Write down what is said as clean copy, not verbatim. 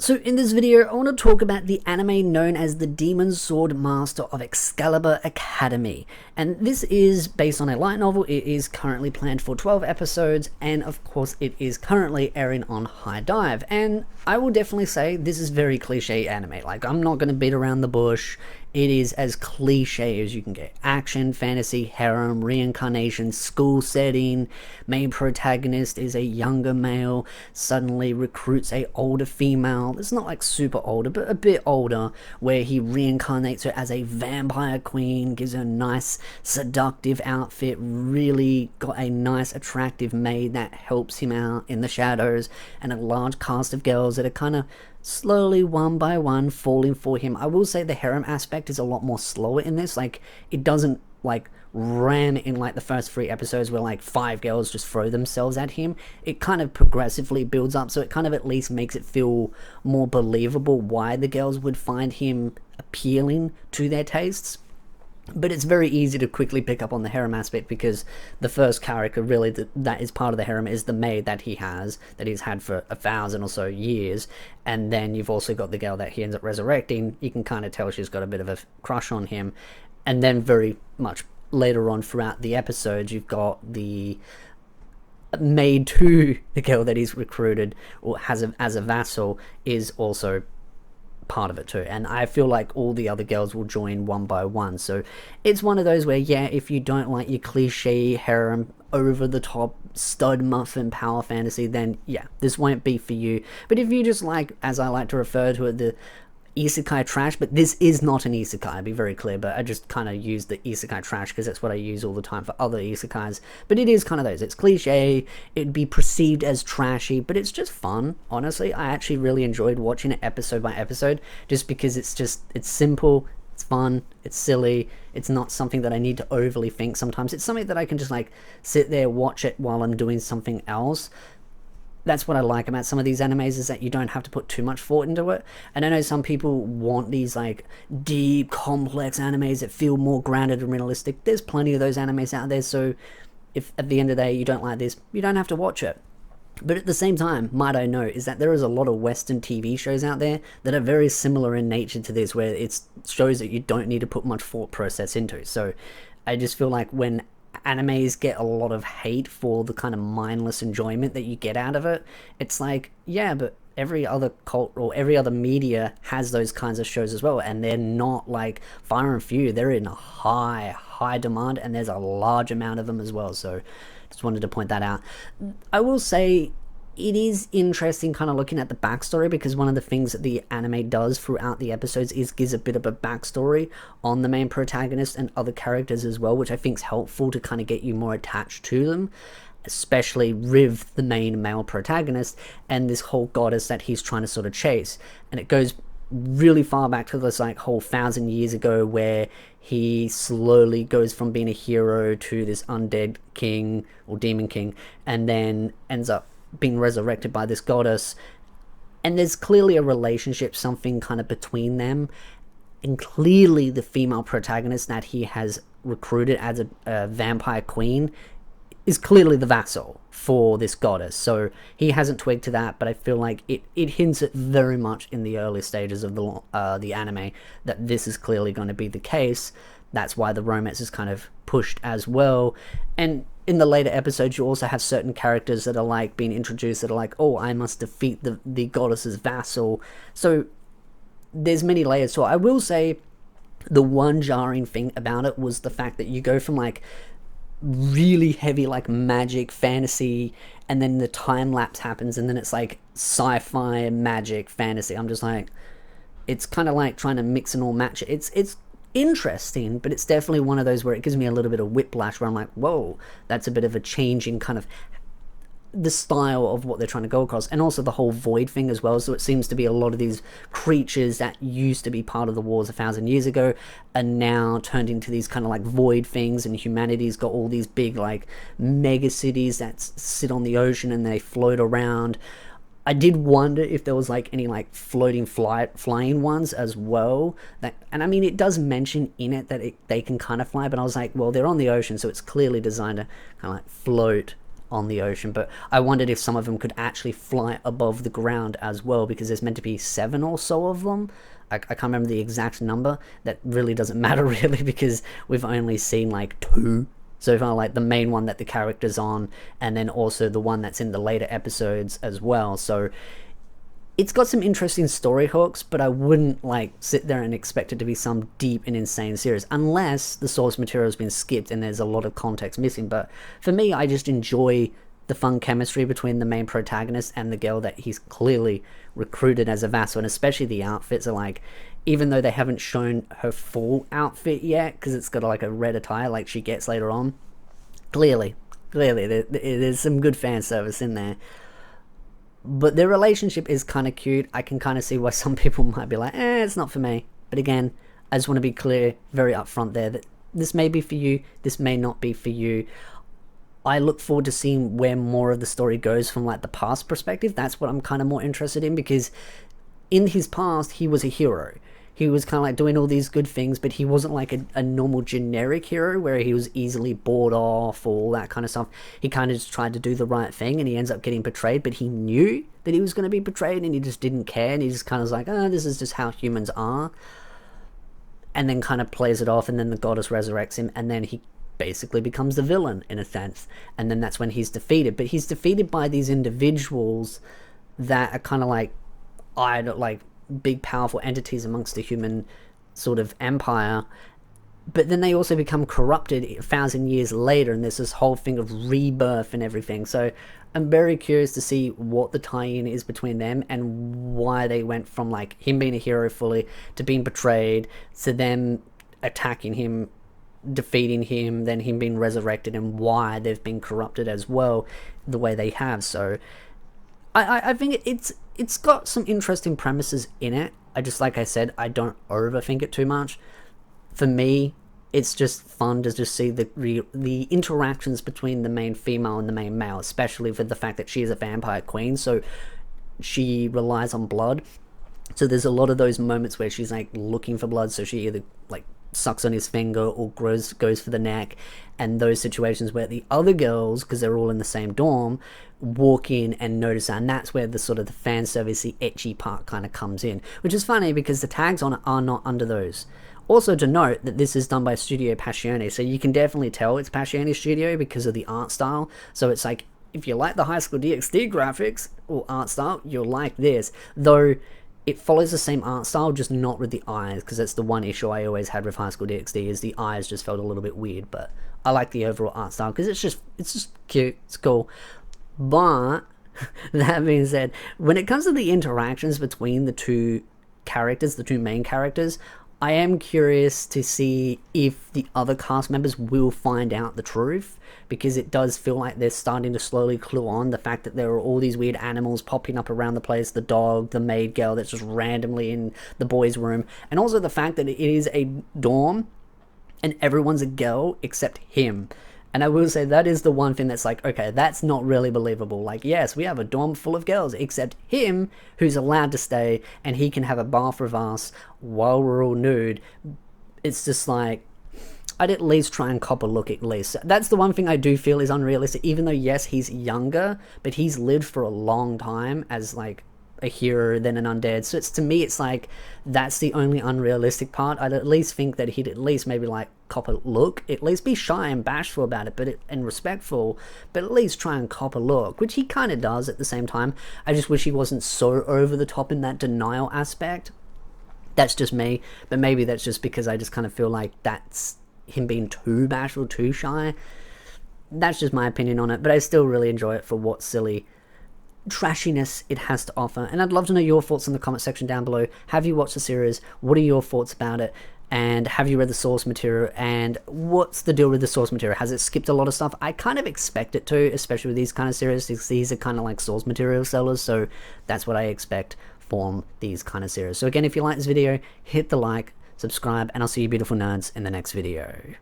So in this video, I want to talk about the anime known as the Demon Sword Master of Excalibur Academy. And this is based on a light novel. It is currently planned for 12 episodes, and of course it is currently airing on High Dive. And I will definitely say this is very cliche anime. Like, I'm not going to beat around the bush. It is as cliche as you can get. Action, fantasy, harem, reincarnation, school setting, main protagonist is a younger male, suddenly recruits a older female. It's not like super older, but a bit older, where he reincarnates her as a vampire queen, gives her a nice seductive outfit, really got a nice attractive maid that helps him out in the shadows, and a large cast of girls that are kind of slowly, one by one, falling for him. I will say the harem aspect is a lot more slower in this. Like, it doesn't like ram in like the first 3 episodes where like 5 girls just throw themselves at him. It kind of progressively builds up, so it kind of at least makes it feel more believable why the girls would find him appealing to their tastes. But it's very easy to quickly pick up on the harem aspect, because the first character really that is part of the harem is the maid that he's had for 1,000 or so years. And then you've also got the girl that he ends up resurrecting. You can kind of tell she's got a bit of a crush on him. And then very much later on throughout the episodes, you've got the maid to the girl that he's recruited or has as a vassal is also part of it too, and I feel like all the other girls will join one by one. So it's one of those where, yeah, if you don't like your cliche harem, over the top stud muffin power fantasy, then yeah, this won't be for you. But if you just like, as I like to refer to it, the isekai trash, but this is not an isekai, I'll be very clear, but I just kind of use the isekai trash because that's what I use all the time for other isekais. But it is kind of those, it's cliche, it'd be perceived as trashy, but it's just fun. Honestly, I actually really enjoyed watching it episode by episode, just because it's simple, it's fun, it's silly, it's not something that I need to overly think sometimes. It's something that I can just like sit there, watch it while I'm doing something else. That's what I like about some of these animes, is that you don't have to put too much thought into it. And I know some people want these like deep, complex animes that feel more grounded and realistic. There's plenty of those animes out there, so if at the end of the day you don't like this, you don't have to watch it. But at the same time, might I note, is that there is a lot of Western TV shows out there that are very similar in nature to this, where it's shows that you don't need to put much thought process into. So I just feel like when animes get a lot of hate for the kind of mindless enjoyment that you get out of it, it's like, yeah, but every other cult or every other media has those kinds of shows as well, and they're not like fire and few. They're in a high demand, and there's a large amount of them as well. So just wanted to point that out. I will say it is interesting kind of looking at the backstory, because one of the things that the anime does throughout the episodes is gives a bit of a backstory on the main protagonist and other characters as well, which I think is helpful to kind of get you more attached to them, especially with the main male protagonist and this whole goddess that he's trying to sort of chase. And it goes really far back to this like whole 1,000 years ago, where he slowly goes from being a hero to this undead king or demon king, and then ends up being resurrected by this goddess. And there's clearly a relationship, something kind of between them, and clearly the female protagonist that he has recruited as a vampire queen is clearly the vassal for this goddess. So he hasn't twigged to that, but I feel like it hints at very much in the early stages of the anime that this is clearly going to be the case. That's why the romance is kind of pushed as well. And in the later episodes, you also have certain characters that are like being introduced that are like, oh, I must defeat the goddess's vassal. So there's many layers. So I will say the one jarring thing about it was the fact that you go from like really heavy like magic fantasy, and then the time lapse happens, and then it's like sci-fi magic fantasy. I'm just like, it's kind of like trying to mix and all match it. It's interesting, but it's definitely one of those where it gives me a little bit of whiplash, where I'm like, whoa, that's a bit of a change in kind of the style of what they're trying to go across. And also the whole void thing as well. So it seems to be a lot of these creatures that used to be part of the wars 1,000 years ago are now turned into these kind of like void things, and humanity's got all these big like mega cities that sit on the ocean and they float around. I did wonder if there was like any like floating flying ones as well. And I mean, it does mention in it that they can kind of fly, but I was like, well, they're on the ocean, so it's clearly designed to kind of like float on the ocean, but I wondered if some of them could actually fly above the ground as well, because there's meant to be 7 or so of them. I can't remember the exact number. That really doesn't matter really, because we've only seen like 2 so far, like the main one that the character's on, and then also the one that's in the later episodes as well. So it's got some interesting story hooks, but I wouldn't like sit there and expect it to be some deep and insane series, unless the source material has been skipped and there's a lot of context missing. But for me, I just enjoy the fun chemistry between the main protagonist and the girl that he's clearly recruited as a vassal, and especially the outfits are like, even though they haven't shown her full outfit yet, because it's got like a red attire like she gets later on, clearly there's some good fan service in there. But their relationship is kind of cute. I can kind of see why some people might be like, it's not for me. But again, I just want to be clear, very upfront there, that this may be for you, this may not be for you. I look forward to seeing where more of the story goes from like the past perspective. That's what I'm kind of more interested in, because in his past, he was a hero. He was kind of like doing all these good things, but he wasn't like a normal generic hero where he was easily bored off or all that kind of stuff. He kind of just tried to do the right thing, and he ends up getting betrayed, but he knew that he was going to be betrayed, and he just didn't care, and he just kind of was like, this is just how humans are, and then kind of plays it off, and then the goddess resurrects him, and then he basically becomes the villain in a sense, and then that's when he's defeated. But he's defeated by these individuals that are kind of like big powerful entities amongst the human sort of empire, but then they also become corrupted 1,000 years later, and there's this whole thing of rebirth and everything. So I'm very curious to see what the tie-in is between them, and why they went from like him being a hero fully to being betrayed, to them attacking him, defeating him, then him being resurrected, and why they've been corrupted as well the way they have. So I think it's got some interesting premises in it. I just, like I said, I don't overthink it too much. For me, it's just fun to just see the interactions between the main female and the main male, especially for the fact that she is a vampire queen, so she relies on blood. So there's a lot of those moments where she's like looking for blood, so she either like sucks on his finger or goes for the neck, and those situations where the other girls, because they're all in the same dorm, walk in and notice that, and that's where the sort of the fan servicey etchy part kind of comes in, which is funny because the tags on it are not under those. Also to note that this is done by Studio Passione, so you can definitely tell it's Passione Studio because of the art style. So it's like, if you like the High School DxD graphics or art style, you'll like this, though it follows the same art style, just not with the eyes, because that's the one issue I always had with High School DxD, is the eyes just felt a little bit weird. But I like the overall art style because it's just cute, it's cool. But that being said, when it comes to the interactions between the two characters, the two main characters, I am curious to see if the other cast members will find out the truth, because it does feel like they're starting to slowly clue on the fact that there are all these weird animals popping up around the place, the dog, the maid girl that's just randomly in the boys' room, and also the fact that it is a dorm and everyone's a girl except him. And I will say that is the one thing that's like, okay, that's not really believable. Like, yes, we have a dorm full of girls, except him, who's allowed to stay, and he can have a bath with us while we're all nude. It's just like, I'd at least try and cop a look at least. That's the one thing I do feel is unrealistic, even though, yes, he's younger, but he's lived for a long time as, like, a hero than an undead. So it's, to me, it's like, that's the only unrealistic part. I'd at least think that he'd at least maybe, like, cop a look, at least be shy and bashful about it, and respectful, but at least try and cop a look, which he kind of does at the same time. I just wish he wasn't so over the top in that denial aspect. That's just me, but maybe that's just because I just kind of feel like that's him being too bashful, too shy. That's just my opinion on it, but I still really enjoy it for what silly trashiness it has to offer. And I'd love to know your thoughts in the comment section down below. Have you watched the series? What are your thoughts about it? And have you read the source material? And what's the deal with the source material? Has it skipped a lot of stuff? I kind of expect it to, especially with these kind of series. These are kind of like source material sellers, so that's what I expect from these kind of series. So again, if you like this video, hit the like, subscribe, and I'll see you beautiful nerds in the next video.